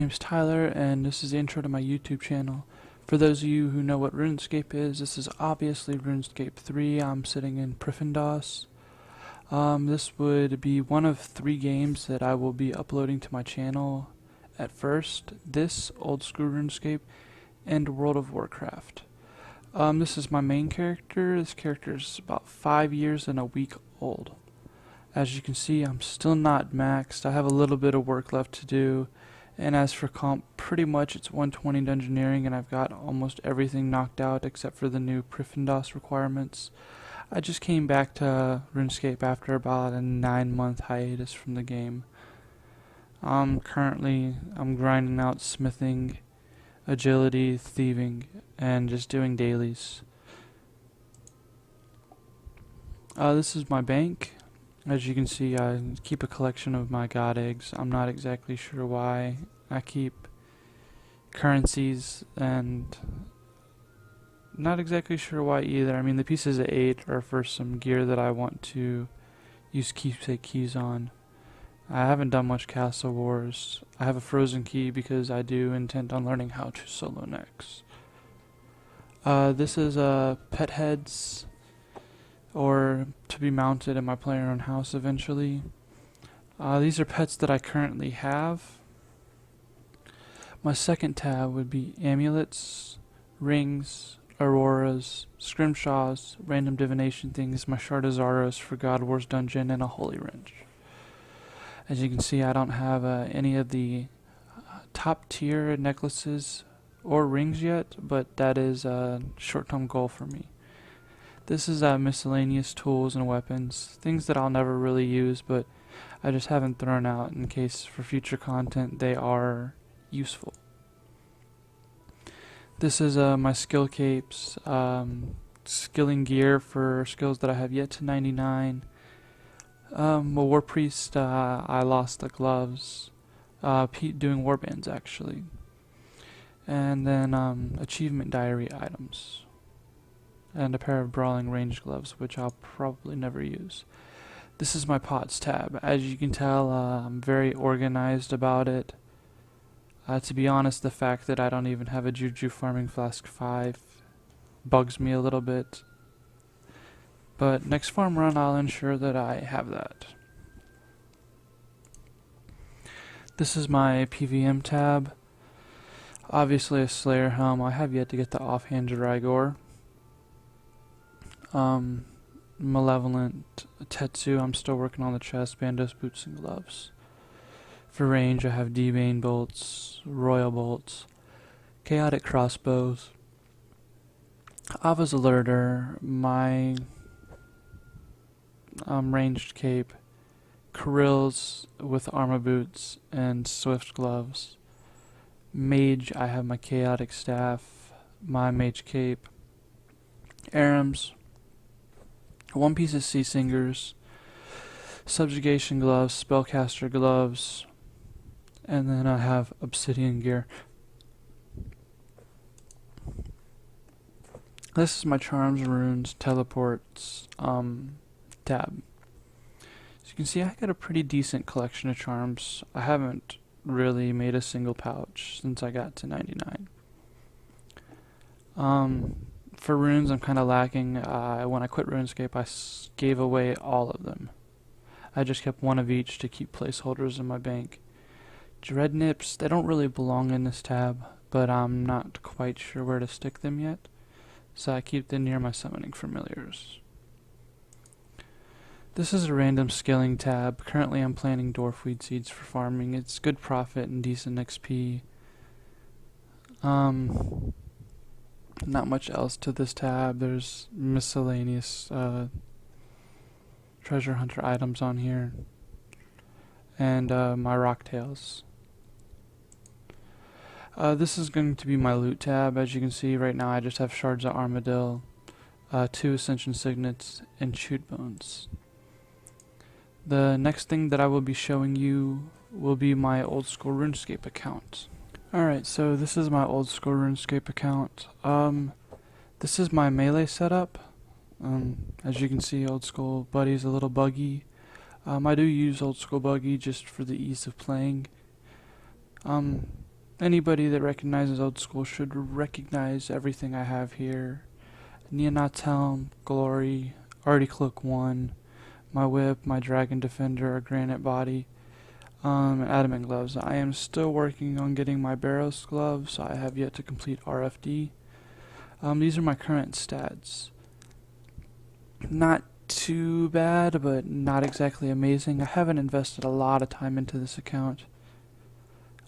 My name's Tyler, and this is the intro to my YouTube channel. For those of you who know what RuneScape is, this is obviously RuneScape 3. I'm sitting in Prifendos. This would be one of 3 games that I will be uploading to my channel at first. This, Old School RuneScape, and World of Warcraft. This is my main character. This character is about 5 years and a week old. As you can see, I'm still not maxed. I have a little bit of work left to do. And as for comp, pretty much it's 120 dungeoneering, and I've got almost everything knocked out except for the new Prifendos requirements. I just came back to RuneScape after about a 9-month hiatus from the game. Currently, I'm grinding out smithing, agility, thieving, and just doing dailies. This is my bank. As you can see, I keep a collection of my god eggs. I'm not exactly sure why. I keep currencies and not exactly sure why either. I mean, the pieces of 8 are for some gear that I want to use keepsake keys on. I haven't done much Castle Wars. I have a frozen key because I do intend on learning how to solo next. This is pet heads, or to be mounted in my player-owned house eventually. These are pets that I currently have. My second tab would be amulets, rings, auroras, scrimshaws, random divination things, my Shard of Zaros for God Wars dungeon, and a holy wrench. As you can see, I don't have any of the top tier necklaces or rings yet, but that is a short-term goal for me. This is miscellaneous tools and weapons, things that I'll never really use, but I just haven't thrown out in case for future content they are useful. This is my skill capes, skilling gear for skills that I have yet to 99. A war priest, I lost the gloves, doing warbands actually. And then achievement diary items. And a pair of brawling range gloves, which I'll probably never use. This is my pots tab. As you can tell, I'm very organized about it. To be honest, the fact that I don't even have a Juju Farming Flask 5 bugs me a little bit. But next farm run, I'll ensure that I have that. This is my PVM tab. Obviously a Slayer helm. I have yet to get the offhand Drygor. Malevolent Tetsu, I'm still working on the chest, bandos, boots, and gloves. For range, I have D-Bane bolts, Royal bolts, Chaotic crossbows, Ava's alerter, my ranged cape, Kirill's with armor boots and swift gloves. Mage, I have my chaotic staff, my mage cape, Arams, one piece of Sea Singers, subjugation gloves, spellcaster gloves, and then I have obsidian gear. This is my charms, runes, teleports tab. As you can see, I got a pretty decent collection of charms. I haven't really made a single pouch since I got to 99. For runes, I'm kind of lacking. When I quit RuneScape, I gave away all of them. I just kept one of each to keep placeholders in my bank. Dread nips, they don't really belong in this tab, but I'm not quite sure where to stick them yet, so I keep them near my summoning familiars. This is a random skilling tab. Currently I'm planting dwarfweed seeds for farming. It's good profit and decent XP. Not much else to this tab. There's miscellaneous treasure hunter items on here, and my rocktails. This is going to be my loot tab. As you can see right now, I just have shards of armadillo, 2 ascension signets, and shoot bones. The next thing that I will be showing you will be my old school RuneScape account. Alright, so this is my old school RuneScape account. This is my melee setup. As you can see, old school buddy's a little buggy. I do use old school buggy just for the ease of playing. Anybody that recognizes old school should recognize everything I have here. Neonat's Helm, Glory, Artie Cloak 1, my whip, my Dragon Defender, a Granite Body, and Adamant Gloves. I am still working on getting my Barrows Gloves. I have yet to complete RFD. These are my current stats. Not too bad, but not exactly amazing. I haven't invested a lot of time into this account.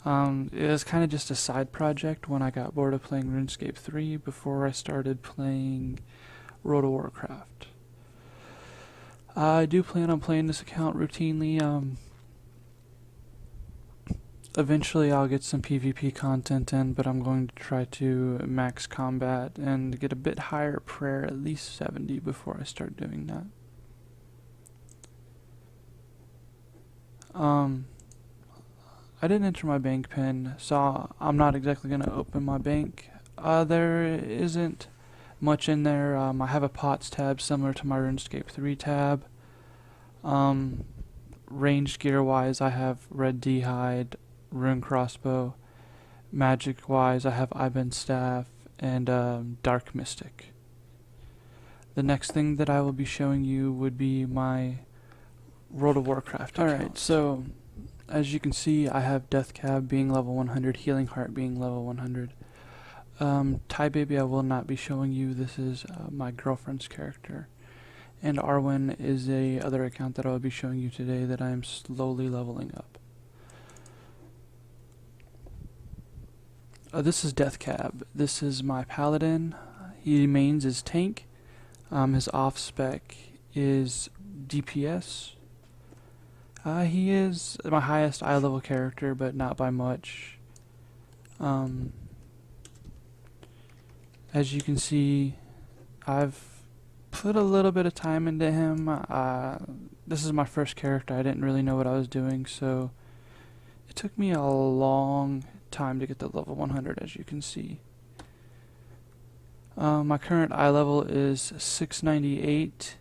It was kind of just a side project when I got bored of playing RuneScape 3 before I started playing World of Warcraft. I do plan on playing this account routinely. Eventually I'll get some PvP content in, but I'm going to try to max combat and get a bit higher prayer, at least 70, before I start doing that. I didn't enter my bank pin, so I'm not exactly going to open my bank. There isn't much in there. I have a POTS tab similar to my RuneScape 3 tab. Ranged gear wise, I have Red D-Hide, Rune Crossbow. Magic wise, I have Iben Staff and Dark Mystic. The next thing that I will be showing you would be my World of Warcraft account. Alright, so as you can see, I have Death Cab being level 100, Healing Heart being level 100. Ty Baby I will not be showing you. This is my girlfriend's character. And Arwen is a other account that I will be showing you today that I am slowly leveling up. This is Death Cab. This is my paladin. He mains as tank. His off spec is DPS. He is my highest eye level character, but not by much. As you can see, I've put a little bit of time into him. This is my first character. I didn't really know what I was doing, so it took me a long time to get to level 100, as you can see. My current eye level is 698,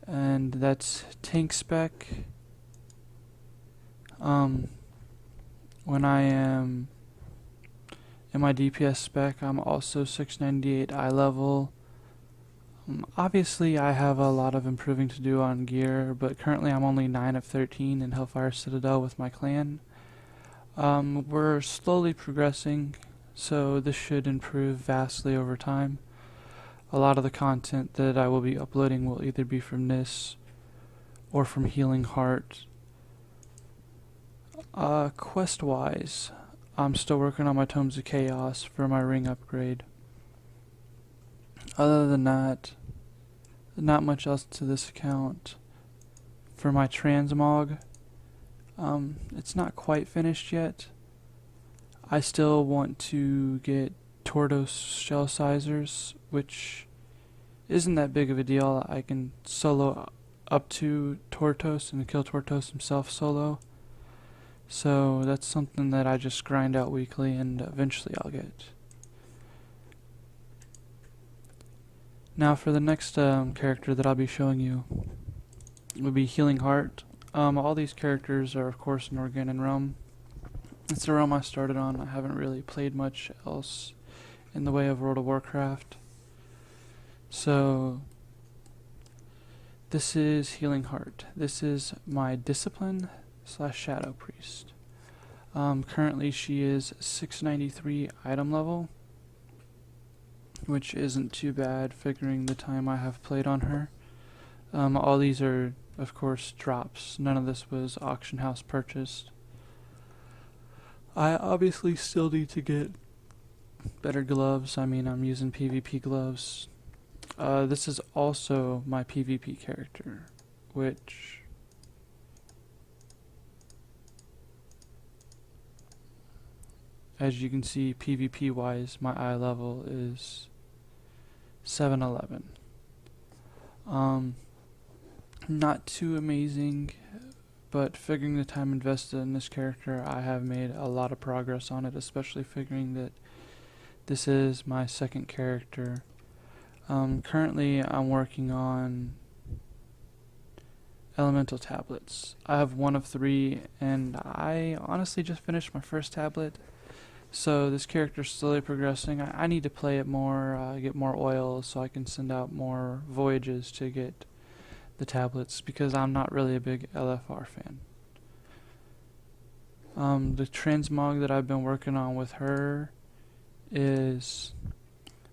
and that's tank spec. When I am in my DPS spec, I'm also 698 eye level. Obviously I have a lot of improving to do on gear, but currently I'm only 9 of 13 in Hellfire Citadel with my clan. We're slowly progressing, so this should improve vastly over time. A lot of the content that I will be uploading will either be from this or from Healing Heart. Quest-wise, I'm still working on my Tomes of Chaos for my ring upgrade. Other than that, not much else to this account. For my transmog, it's not quite finished yet. I still want to get Tortos shell sizers, which isn't that big of a deal. I can solo up to Tortos and kill Tortos himself solo. So that's something that I just grind out weekly, and eventually I'll get. Now for the next character that I'll be showing you would be Healing Heart. All these characters are of course in Organon Realm. It's the realm I started on. I haven't really played much else in the way of World of Warcraft. So this is Healing Heart. This is my Discipline / Shadow Priest. Currently she is 693 item level, which isn't too bad figuring the time I have played on her. All these are of course drops. None of this was auction house purchased. I obviously still need to get better gloves. I mean, I'm using PvP gloves. This is also my PvP character, which as you can see, PvP wise, my eye level is 711. Not too amazing, but figuring the time invested in this character, I have made a lot of progress on it, especially figuring that this is my second character. Currently I'm working on elemental tablets. I have one of 3, and I honestly just finished my first tablet. So this character's slowly progressing. I need to play it more, get more oil so I can send out more voyages to get the tablets, because I'm not really a big LFR fan. The transmog that I've been working on with her is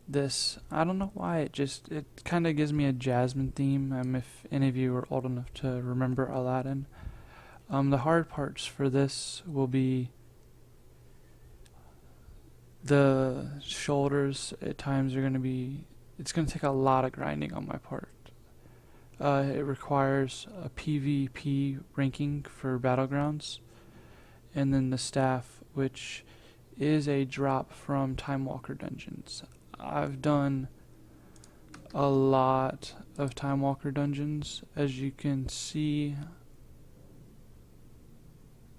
this. I don't know why, it kind of gives me a Jasmine theme. If any of you are old enough to remember Aladdin. The hard parts for this will be the shoulders. At times are going to be, it's going to take a lot of grinding on my part. It requires a PvP ranking for Battlegrounds, and then the staff, which is a drop from Time Walker dungeons. I've done a lot of Time Walker dungeons, as you can see,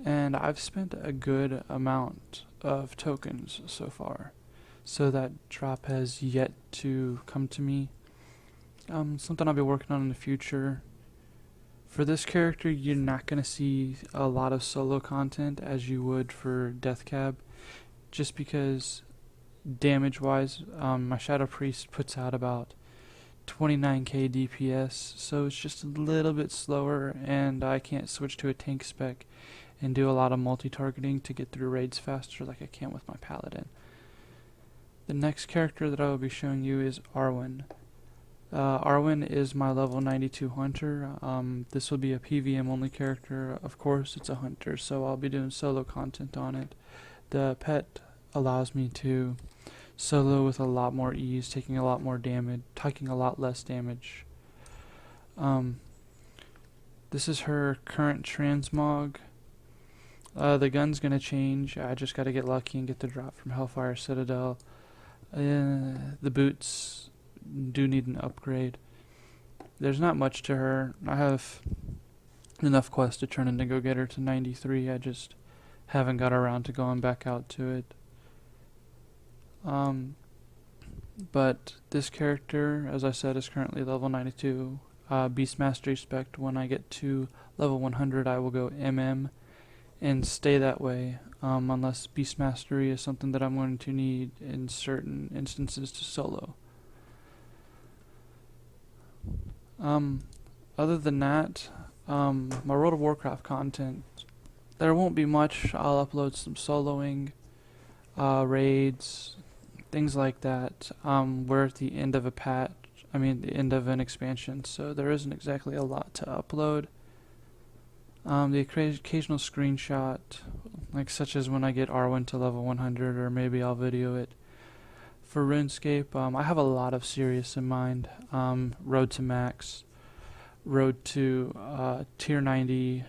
and I've spent a good amount of tokens so far, so that drop has yet to come to me. Something I'll be working on in the future. For this character, you're not going to see a lot of solo content as you would for Deathcab, just because damage wise, my Shadow Priest puts out about 29k DPS, so it's just a little bit slower, and I can't switch to a tank spec and do a lot of multi-targeting to get through raids faster like I can with my Paladin. The next character that I will be showing you is Arwen. Arwen is my level 92 hunter. This will be a PVM only character. Of course, it's a hunter, so I'll be doing solo content on it. The pet allows me to solo with a lot more ease, taking a lot more damage, taking a lot less damage. This is her current transmog. The gun's gonna change. I just gotta get lucky and get the drop from Hellfire Citadel. The boots do need an upgrade. There's not much to her. I have enough quests to turn in to go get her to 93. I just haven't got around to going back out to it. But this character, as I said, is currently level 92. Beast Mastery spec. When I get to level 100, I will go MM and stay that way, unless Beast Mastery is something that I'm going to need in certain instances to solo. Other than that, my World of Warcraft content, there won't be much. I'll upload some soloing, raids, things like that. We're at the end of the end of an expansion, so there isn't exactly a lot to upload. The occasional screenshot, such as when I get Arwen to level 100, or maybe I'll video it. For RuneScape, I have a lot of series in mind. Road to Max, Road to Tier 90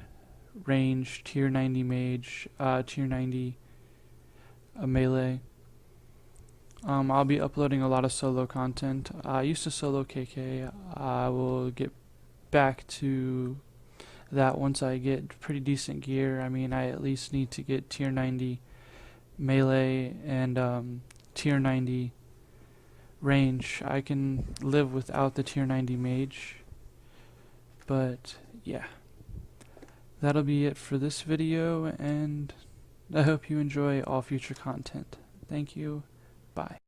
Range, Tier 90 Mage, Tier 90 Melee. I'll be uploading a lot of solo content. I used to solo KK. I will get back to that once I get pretty decent gear. I at least need to get Tier 90 Melee and Tier 90 Range. I can live without the Tier 90 Mage. But yeah, that'll be it for this video, and I hope you enjoy all future content. Thank you. Bye.